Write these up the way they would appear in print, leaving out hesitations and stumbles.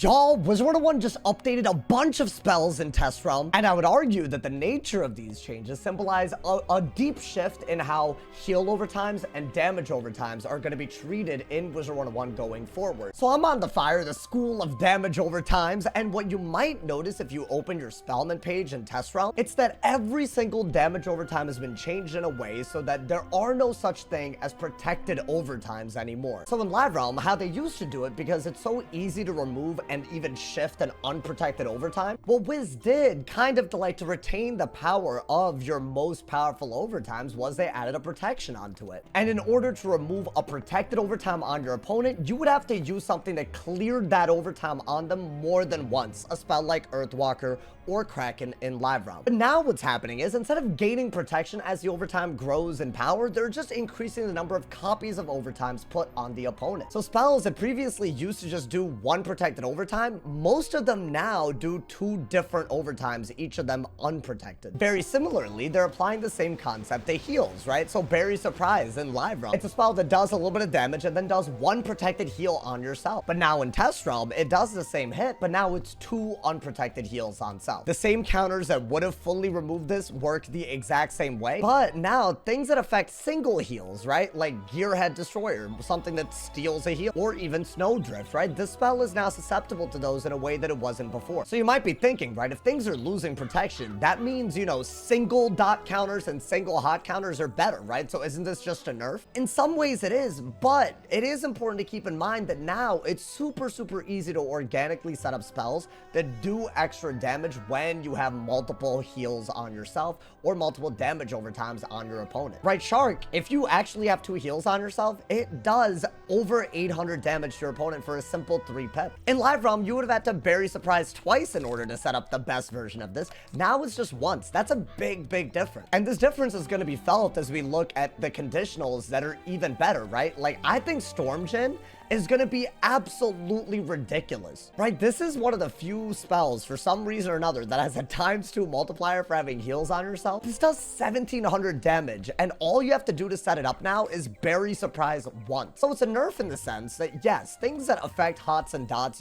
Y'all, Wizard101 just updated a bunch of spells in Test Realm, and I would argue that the nature of these changes symbolize a deep shift in how heal overtimes and damage overtimes are going to be treated in Wizard101 going forward. So I'm on the fire, the school of damage overtimes, and what you might notice if you open your Spellman page in Test Realm, it's that every single damage overtime has been changed in a way so that there are no such thing as protected overtimes anymore. So in Live Realm, how they used to do it, because it's so easy to remove and even shift an unprotected overtime, what Wiz did, kind of to retain the power of your most powerful overtimes, was they added a protection onto it. And in order to remove a protected overtime on your opponent, you would have to use something that cleared that overtime on them more than once, a spell like Earthwalker or Kraken in Live Realm. But now what's happening is, instead of gaining protection as the overtime grows in power, they're just increasing the number of copies of overtimes put on the opponent. So spells that previously used to just do one protected overtime, most of them now do two different overtimes, each of them unprotected. Very similarly, they're applying the same concept to heals, right? So Bury Surprise in Live Realm, it's a spell that does a little bit of damage and then does one protected heal on yourself. But now in Test Realm, it does the same hit, but now it's two unprotected heals on self. The same counters that would have fully removed this work the exact same way, but now things that affect single heals, right? Like Gearhead Destroyer, something that steals a heal, or even Snowdrift, right? This spell is now susceptible to those in a way that it wasn't before. So you might be thinking, right, if things are losing protection, that means, you know, single dot counters and single hot counters are better, right? So isn't this just a nerf? In some ways it is, but it is important to keep in mind that now it's super easy to organically set up spells that do extra damage when you have multiple heals on yourself or multiple damage overtimes on your opponent. Right, Shark, if you actually have two heals on yourself, it does over 800 damage to your opponent for a simple 3 pip. In Live Realm, you would have had to Bury Surprise twice in order to set up the best version of this. Now it's just once. That's a big difference. And this difference is going to be felt as we look at the conditionals that are even better, right? Like, I think Storm Djinn is going to be absolutely ridiculous, right? This is one of the few spells, for some reason or another, that has a ×2 multiplier for having heals on yourself. This does 1700 damage, and all you have to do to set it up now is Bury Surprise once. So it's a nerf in the sense that, yes, things that affect hots and dots,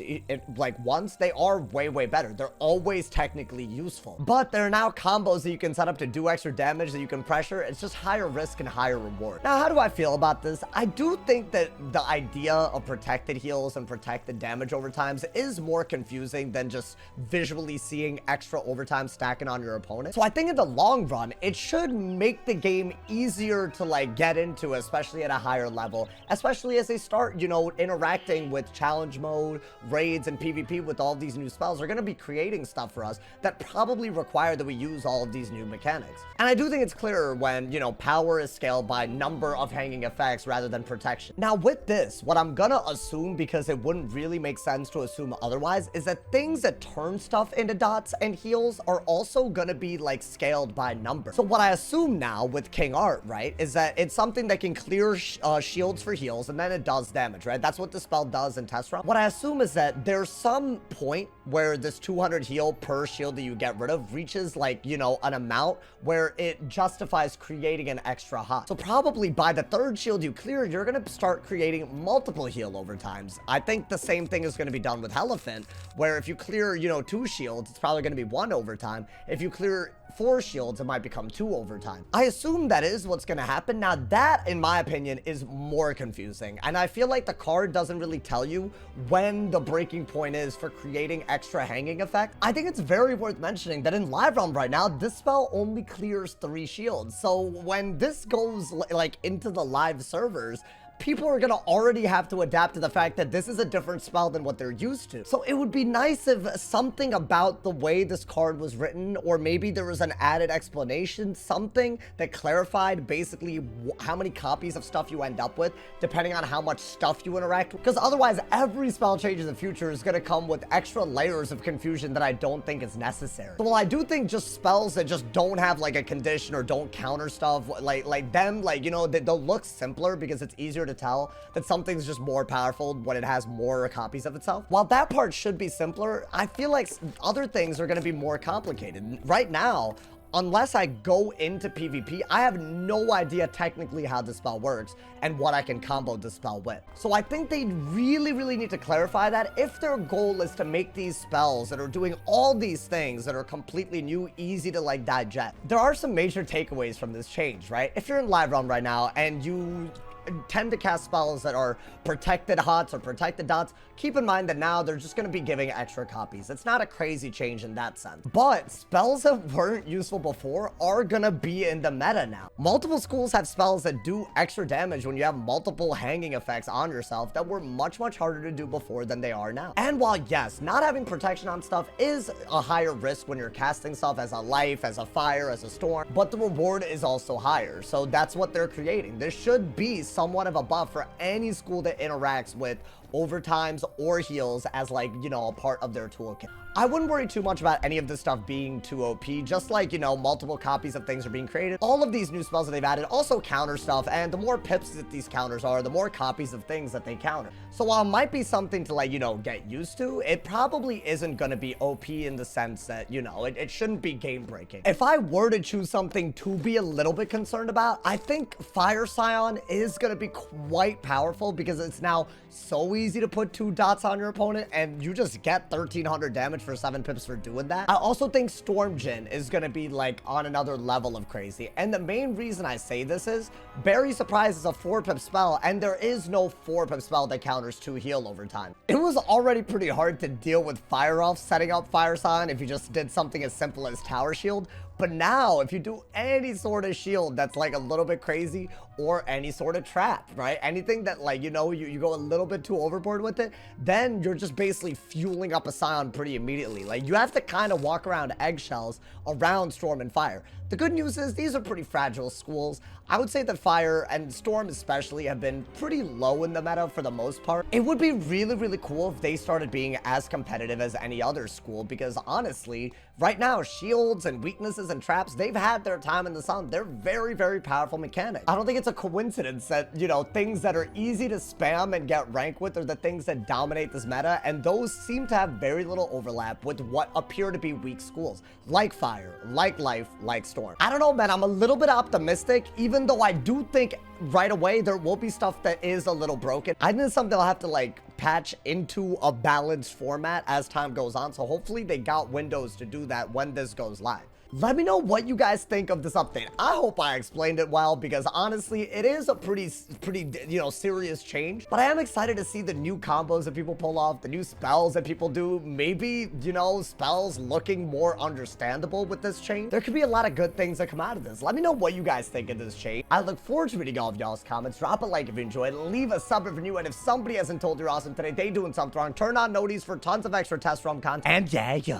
like once, they are way better. They're always technically useful. But there are now combos that you can set up to do extra damage that you can pressure. It's just higher risk and higher reward. Now, how do I feel about this? I do think that the idea of protected heals and protected damage overtimes is more confusing than just visually seeing extra overtime stacking on your opponent. So I think in the long run, it should make the game easier to get into, especially at a higher level, especially as they start, you know, interacting with challenge mode, raids, and PvP with all these new spells. They're going to be creating stuff for us that probably require that we use all of these new mechanics. And I do think it's clearer when, you know, power is scaled by number of hanging effects rather than protection. Now with this, what I'm gonna assume, because it wouldn't really make sense to assume otherwise, is that things that turn stuff into dots and heals are also gonna be scaled by number. So what I assume now with King Art, right, is that it's something that can clear shields for heals, and then it does damage, right? That's what the spell does in Test Realm. What I assume is that there's some point where this 200 heal per shield that you get rid of reaches you know, an amount where it justifies creating an extra hot. So probably by the third shield you clear, you're gonna start creating multiple heal overtimes. I think the same thing is going to be done with Elephant, where if you clear, you know, 2 shields, it's probably going to be 1 overtime. If you clear 4 shields, it might become 2 overtime. I assume that is what's going to happen. Now that, in my opinion, is more confusing, and I feel like the card doesn't really tell you when the breaking point is for creating extra hanging effect. I think it's very worth mentioning that in Live Realm right now, this spell only clears 3 shields. So when this goes into the live servers, people are gonna already have to adapt to the fact that this is a different spell than what they're used to. So it would be nice if something about the way this card was written, or maybe there was an added explanation, something that clarified basically how many copies of stuff you end up with, depending on how much stuff you interact with. Because otherwise, every spell change in the future is gonna come with extra layers of confusion that I don't think is necessary. So while I do think just spells that just don't have a condition or don't counter stuff, you know, they'll look simpler because it's easier to tell that something's just more powerful when it has more copies of itself. While that part should be simpler, I feel like other things are going to be more complicated. Right now, unless I go into PvP, I have no idea technically how the spell works and what I can combo the spell with. So I think they really need to clarify that if their goal is to make these spells that are doing all these things that are completely new, easy to like digest. There are some major takeaways from this change, right? If you're in live realm right now and you tend to cast spells that are protected hots or protected dots, keep in mind that now they're just going to be giving extra copies. It's not a crazy change in that sense. But spells that weren't useful before are going to be in the meta now. Multiple schools have spells that do extra damage when you have multiple hanging effects on yourself that were much harder to do before than they are now. And while yes, not having protection on stuff is a higher risk when you're casting stuff as a life, as a fire, as a storm, but the reward is also higher. So that's what they're creating. There should be somewhat of a buff for any school that interacts with overtimes or heals as like, you know, a part of their toolkit. I wouldn't worry too much about any of this stuff being too OP, just like, you know, multiple copies of things are being created. All of these new spells that they've added also counter stuff, and the more pips that these counters are, the more copies of things that they counter. So while it might be something to like, you know, get used to, it probably isn't going to be OP in the sense that, you know, it shouldn't be game breaking. If I were to choose something to be a little bit concerned about, I think Fire Scion is going to be quite powerful because it's now so easy to put 2 dots on your opponent and you just get 1300 damage for 7 pips for doing that. I also think Storm Djinn is going to be like on another level of crazy. And the main reason I say this is Berry Surprise is a 4-pip spell and there is no 4-pip spell that counters 2 heal over time. It was already pretty hard to deal with Fire Elf setting up Fire Scion if you just did something as simple as Tower Shield. But now, if you do any sort of shield that's like a little bit crazy or any sort of trap, right? Anything that like, you know, you go a little bit too overboard with it, then you're just basically fueling up a Scion pretty immediately. Like you have to kind of walk around eggshells around Storm and Fire. The good news is these are pretty fragile schools. I would say that Fire and Storm especially have been pretty low in the meta for the most part. It would be really cool if they started being as competitive as any other school because honestly, right now, shields and weaknesses and traps, they've had their time in the sun. They're very powerful mechanics. I don't think it's a coincidence that, you know, things that are easy to spam and get rank with are the things that dominate this meta, and those seem to have very little overlap with what appear to be weak schools, like Fire, like Life, like Storm. I don't know, man, I'm a little bit optimistic, even though I do think right away there will be stuff that is a little broken. I think it's something I'll have to like patch into a balanced format as time goes on, so hopefully they got windows to do that when this goes live. Let me know what you guys think of this update. I hope I explained it well because honestly, it is a pretty, you know, serious change. But I am excited to see the new combos that people pull off, the new spells that people do. Maybe, you know, spells looking more understandable with this change. There could be a lot of good things that come out of this. Let me know what you guys think of this change. I look forward to reading all of y'all's comments. Drop a like if you enjoyed. Leave a sub if you're new. And if somebody hasn't told you you're awesome today, they doing something wrong, turn on noties for tons of extra test realm content. And yeah.